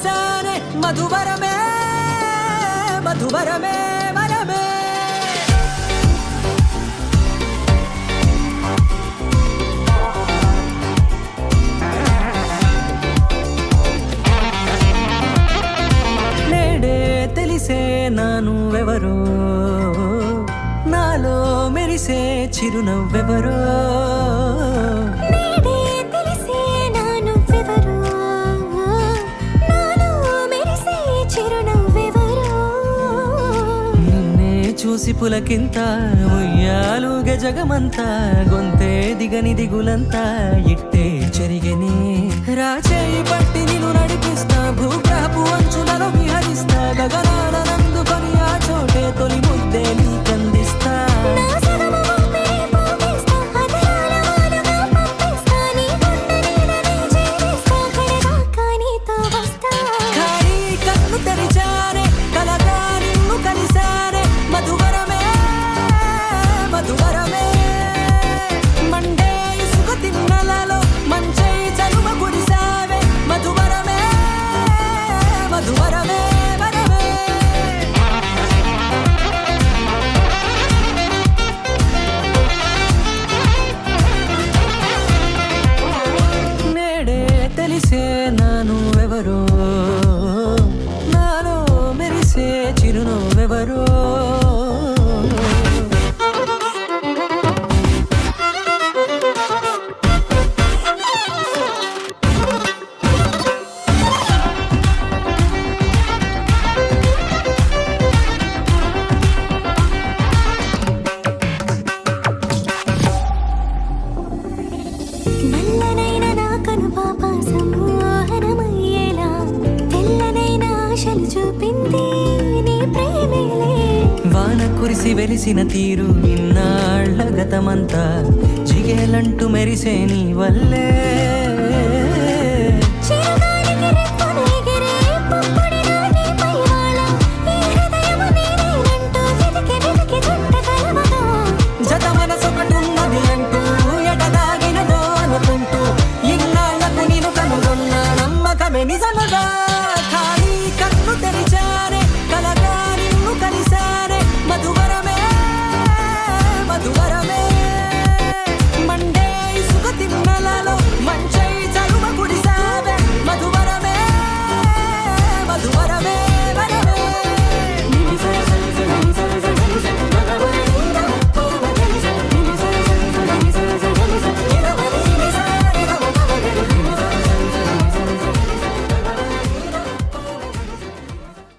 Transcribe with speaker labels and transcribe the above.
Speaker 1: కలిసానే మధువరమే మధువరమే వరమే నేడే తెలిసే నానువెవరో నాలో మెరిసే చిరునవ్వెవరో చూసి పులకింత ఉయ్యాలుగ జగమంతా గొంతే దిగని దిగులంతా ఇట్టే చెరిగని రాచేయి పట్టి నిన్ను నడిపిస్తా భూగ్రహపు అంచులలో విహరిస్తా గగనాల నందుకొని ఆ చోటే తొలి ముద్దే నీకందిస్తా ఖాళీ కన్ను తెరిచానే కలగా నిన్ను కలిసానే మధువరమే మధువరమే మండే ఇసుక తిన్నలలో మంచై చలువ కురిసావే మధువరమే మధువరమే వరమే నేడే తెలిసే నానువెవరో నాలో మెరిసే చిరునవ్వెవరో
Speaker 2: నల్లనైన నా కనుపాప సమ్మోహనమయ్యేలా తెల్లనైన ఆశలు చూపింది నీ ప్రేమేలే
Speaker 1: వాన కురిసి వెలిసిన తీరు ఇన్నాళ్ల గతమంతా జిగేలంటూ మెరిసే నీ వల్లే